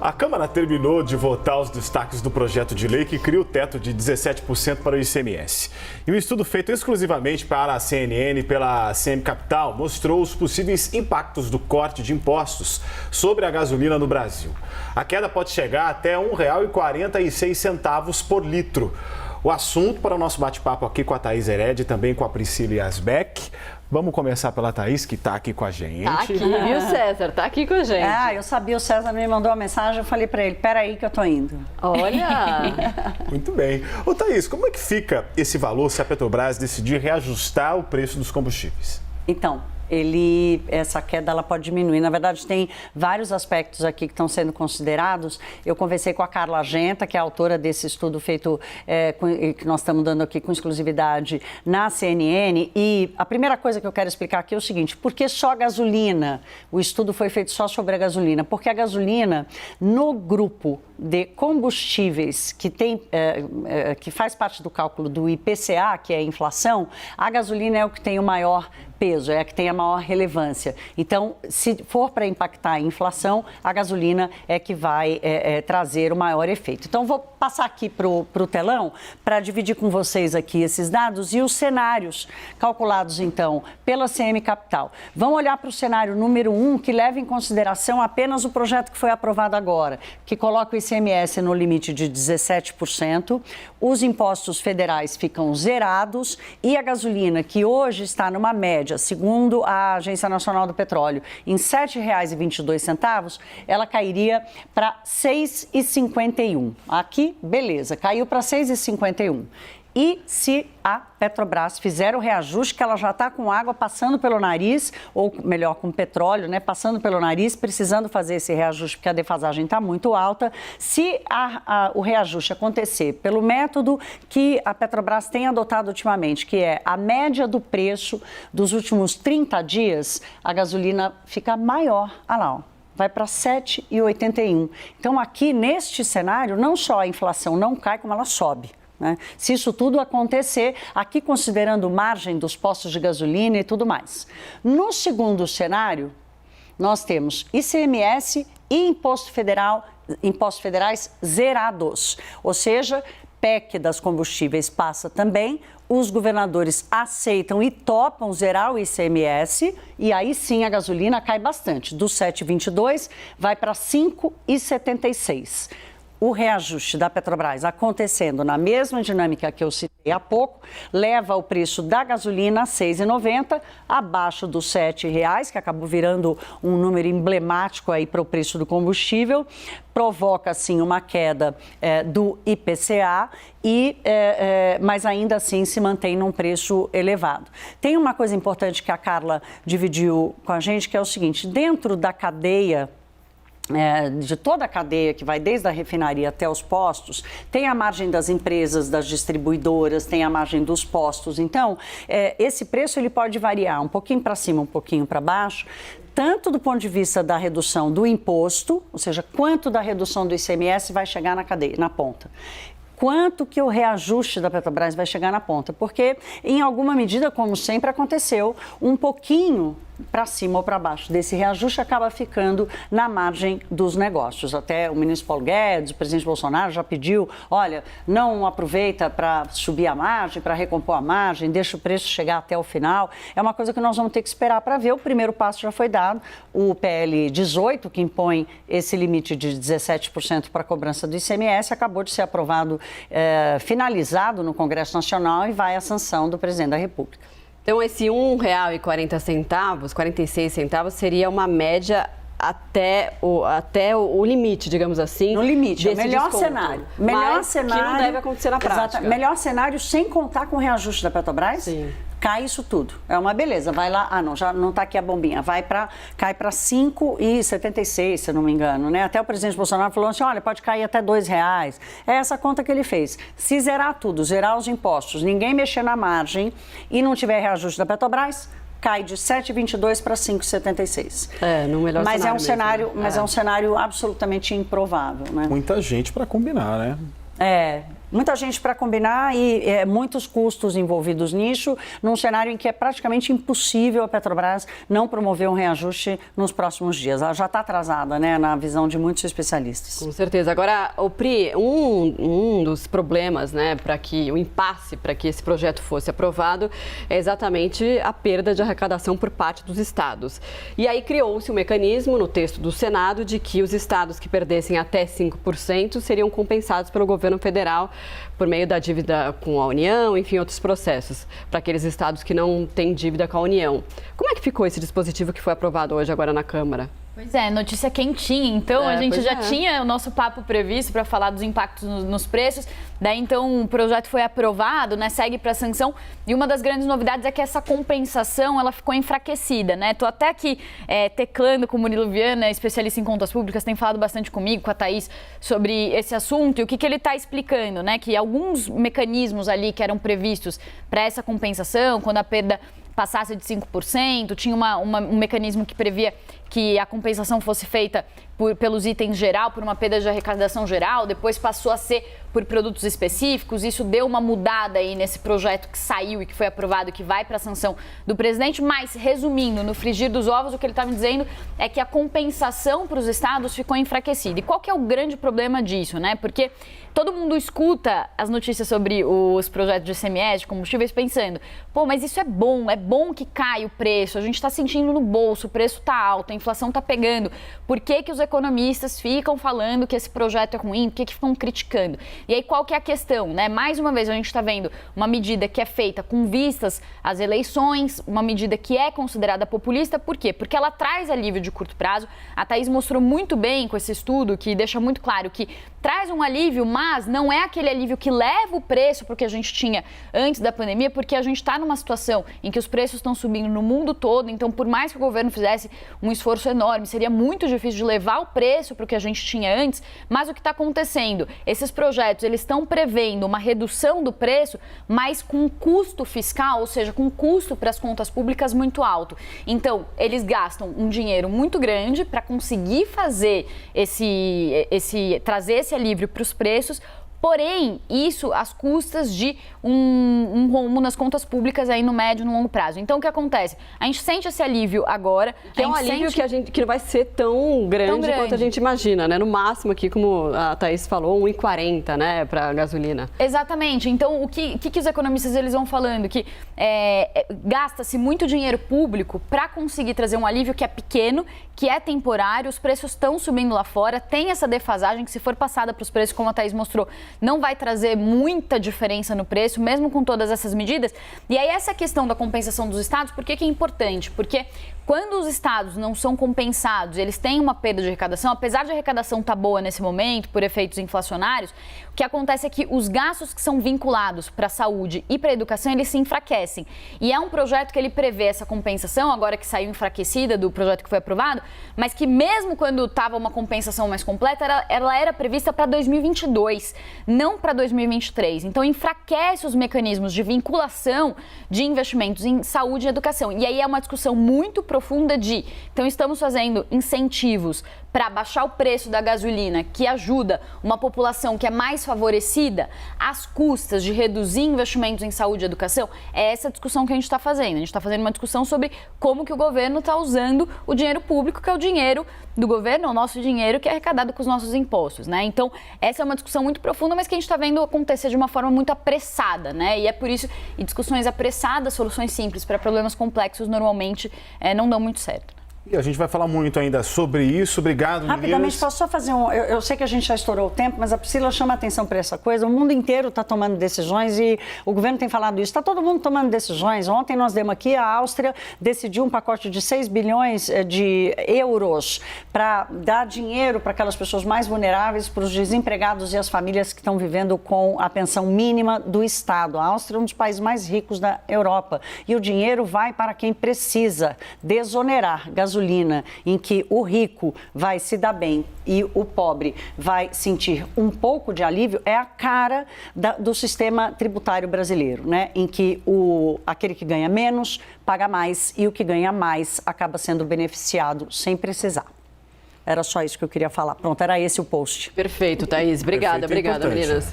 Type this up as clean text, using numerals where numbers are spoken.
A Câmara terminou de votar os destaques do projeto de lei que cria o teto de 17% para o ICMS. E um estudo feito exclusivamente para a CNN e pela CM Capital mostrou os possíveis impactos do corte de impostos sobre a gasolina no Brasil. A queda pode chegar até R$ 1,46 por litro. O assunto para o nosso bate-papo aqui com a Thaís Hered e também com a Priscila Yasbeck. Vamos começar pela Thaís, que está aqui com a gente. Tá aqui, viu, César? Tá aqui com a gente. Eu sabia, o César me mandou uma mensagem, eu falei para ele, peraí que eu tô indo. Olha! Muito bem. Ô Thaís, como é que fica esse valor se a Petrobras decidir reajustar o preço dos combustíveis? Então, essa queda ela pode diminuir. Na verdade, tem vários aspectos aqui que estão sendo considerados. Eu conversei com a Carla Genta, que é a autora desse estudo feito, que nós estamos dando aqui com exclusividade na CNN. E a primeira coisa que eu quero explicar aqui é o seguinte, por que só a gasolina? O estudo foi feito só sobre a gasolina. Porque a gasolina, no grupo de combustíveis que faz parte do cálculo do IPCA, que é a inflação, a gasolina é o que tem o maior peso, é a que tem a maior relevância. Então, se for para impactar a inflação, a gasolina é que vai trazer o maior efeito. Então, vou passar aqui para o telão para dividir com vocês aqui esses dados e os cenários calculados, então, pela CM Capital. Vamos olhar para o cenário número 1, que leva em consideração apenas o projeto que foi aprovado agora, que coloca o ICMS no limite de 17%, os impostos federais ficam zerados e a gasolina, que hoje está numa média, segundo a Agência Nacional do Petróleo, em R$ 7,22, ela cairia para R$ 6,51. Aqui, beleza, caiu para R$ 6,51. E se a Petrobras fizer o reajuste, que ela já está com água passando pelo nariz, ou melhor, com petróleo, né, passando pelo nariz, precisando fazer esse reajuste porque a defasagem está muito alta, se o reajuste acontecer pelo método que a Petrobras tem adotado ultimamente, que é a média do preço dos últimos 30 dias, a gasolina fica maior. Olha lá, ó. Vai para 7,81. Então, aqui neste cenário, não só a inflação não cai, como ela sobe. Né? Se isso tudo acontecer, aqui considerando margem dos postos de gasolina e tudo mais. No segundo cenário, nós temos ICMS e impostos federais zerados, ou seja, PEC das combustíveis passa também, os governadores aceitam e topam zerar o ICMS e aí sim a gasolina cai bastante, do 7,22 vai para 5,76. O reajuste da Petrobras acontecendo na mesma dinâmica que eu citei há pouco, leva o preço da gasolina a R$ 6,90, abaixo dos R$ 7,00, que acabou virando um número emblemático aí para o preço do combustível, provoca, sim, uma queda do IPCA, mas ainda assim se mantém num preço elevado. Tem uma coisa importante que a Carla dividiu com a gente, que é o seguinte, dentro da cadeia, de toda a cadeia que vai desde a refinaria até os postos, tem a margem das empresas, das distribuidoras, tem a margem dos postos. Então, esse preço ele pode variar um pouquinho para cima, um pouquinho para baixo, tanto do ponto de vista da redução do imposto, ou seja, quanto da redução do ICMS vai chegar na cadeia, na ponta. Quanto que o reajuste da Petrobras vai chegar na ponta? Porque, em alguma medida, como sempre aconteceu, um pouquinho para cima ou para baixo desse reajuste acaba ficando na margem dos negócios. Até o ministro Paulo Guedes, o presidente Bolsonaro já pediu, olha, não aproveita para subir a margem, para recompor a margem, deixa o preço chegar até o final. É uma coisa que nós vamos ter que esperar para ver. O primeiro passo já foi dado, o PL 18, que impõe esse limite de 17% para a cobrança do ICMS, acabou de ser aprovado, finalizado no Congresso Nacional e vai à sanção do presidente da República. Então, esse R$ 1,40, 46 centavos, seria uma média até o limite, digamos assim. No limite, é o melhor desconto. cenário. Que não deve acontecer na prática. Exato, melhor cenário sem contar com o reajuste da Petrobras. Sim. Cai isso tudo. É uma beleza. Vai lá, já não está aqui a bombinha. Cai para 5,76, se eu não me engano, né? Até o presidente Bolsonaro falou assim, olha, pode cair até R$2. É essa conta que ele fez. Se zerar tudo, zerar os impostos, ninguém mexer na margem e não tiver reajuste da Petrobras, cai de 7,22 para 5,76. No melhor cenário mesmo. Mas é um cenário absolutamente improvável, né? Muita gente para combinar, né? Muita gente para combinar e muitos custos envolvidos nisso, num cenário em que é praticamente impossível a Petrobras não promover um reajuste nos próximos dias. Ela já está atrasada, né, na visão de muitos especialistas. Com certeza. Agora, o Pri, um dos problemas, né, o impasse para que esse projeto fosse aprovado é exatamente a perda de arrecadação por parte dos estados. E aí criou-se um mecanismo no texto do Senado de que os estados que perdessem até 5% seriam compensados pelo governo federal por meio da dívida com a União, enfim, outros processos, para aqueles estados que não têm dívida com a União. Como é que ficou esse dispositivo que foi aprovado hoje agora na Câmara? Pois é, notícia quentinha. Então, a gente já tinha o nosso papo previsto para falar dos impactos nos preços. Daí, então, o projeto foi aprovado, né, segue para sanção. E uma das grandes novidades é que essa compensação, ela ficou enfraquecida, né? Estou até aqui teclando com o Murilo Viana, especialista em contas públicas, tem falado bastante comigo, com a Thaís, sobre esse assunto. E o que ele está explicando, né? Que alguns mecanismos ali que eram previstos para essa compensação, quando a perda passasse de 5%, tinha um mecanismo que previa que a compensação fosse feita pelos itens geral, por uma perda de arrecadação geral, depois passou a ser por produtos específicos. Isso deu uma mudada aí nesse projeto que saiu e que foi aprovado, que vai para a sanção do presidente. Mas, resumindo, no frigir dos ovos, o que ele está me dizendo é que a compensação para os estados ficou enfraquecida. E qual que é o grande problema disso, né? Porque todo mundo escuta as notícias sobre os projetos de ICMS, de combustíveis, pensando, pô, mas isso é bom que cai o preço, a gente está sentindo no bolso, o preço está alto, a inflação está pegando. Por que os economistas ficam falando que esse projeto é ruim? Por que ficam criticando? E aí, qual que é a questão, né? Mais uma vez, a gente está vendo uma medida que é feita com vistas às eleições, uma medida que é considerada populista. Por quê? Porque ela traz alívio de curto prazo. A Thaís mostrou muito bem com esse estudo, que deixa muito claro que traz um alívio, mas não é aquele alívio que leva o preço para o que a gente tinha antes da pandemia, porque a gente está numa situação em que os preços estão subindo no mundo todo. Então, por mais que o governo fizesse um esforço enorme, seria muito difícil de levar o preço para o que a gente tinha antes. Mas o que está acontecendo? Esses projetos, eles estão prevendo uma redução do preço, mas com um custo fiscal, ou seja, com um custo para as contas públicas muito alto. Então, eles gastam um dinheiro muito grande para conseguir fazer trazer esse alívio para os preços. Porém, isso às custas de um rombo nas contas públicas aí no médio e no longo prazo. Então, o que acontece? A gente sente esse alívio agora. Que é um alívio que não vai ser tão grande quanto a gente imagina, né? No máximo aqui, como a Thaís falou, 1,40, né, para gasolina. Exatamente. Então, o que os economistas eles vão falando? Que gasta-se muito dinheiro público para conseguir trazer um alívio que é pequeno, que é temporário, os preços estão subindo lá fora, tem essa defasagem que, se for passada para os preços, como a Thaís mostrou, não vai trazer muita diferença no preço, mesmo com todas essas medidas. E aí, essa questão da compensação dos estados, por que é importante? Porque quando os estados não são compensados, eles têm uma perda de arrecadação, apesar de a arrecadação estar boa nesse momento, por efeitos inflacionários, o que acontece é que os gastos que são vinculados para a saúde e para a educação, eles se enfraquecem. E é um projeto que ele prevê essa compensação, agora que saiu enfraquecida do projeto que foi aprovado, mas que mesmo quando estava uma compensação mais completa, ela era prevista para 2022, não para 2023. Então, enfraquece os mecanismos de vinculação de investimentos em saúde e educação. E aí é uma discussão muito profunda então, estamos fazendo incentivos para baixar o preço da gasolina, que ajuda uma população que é mais favorecida, às custas de reduzir investimentos em saúde e educação. É essa discussão que a gente está fazendo. A gente está fazendo uma discussão sobre como que o governo está usando o dinheiro público, que é o dinheiro do governo, o nosso dinheiro que é arrecadado com os nossos impostos, né? Então, essa é uma discussão muito profunda, mas que a gente está vendo acontecer de uma forma muito apressada, né? E é por isso, e discussões apressadas, soluções simples para problemas complexos, normalmente não dão muito certo. E a gente vai falar muito ainda sobre isso. Obrigado, meninas. Rapidamente, posso só fazer eu sei que a gente já estourou o tempo, mas a Priscila chama a atenção para essa coisa. O mundo inteiro está tomando decisões e o governo tem falado isso. Está todo mundo tomando decisões. Ontem nós demos aqui, a Áustria decidiu um pacote de 6 bilhões de euros para dar dinheiro para aquelas pessoas mais vulneráveis, para os desempregados e as famílias que estão vivendo com a pensão mínima do Estado. A Áustria é um dos países mais ricos da Europa. E o dinheiro vai para quem precisa desonerar gasolina, em que o rico vai se dar bem e o pobre vai sentir um pouco de alívio, é a cara do sistema tributário brasileiro, né? Em que aquele que ganha menos paga mais e o que ganha mais acaba sendo beneficiado sem precisar. Era só isso que eu queria falar. Pronto, era esse o post. Perfeito, Thaís. Obrigada, Perfeito, obrigada, meninas.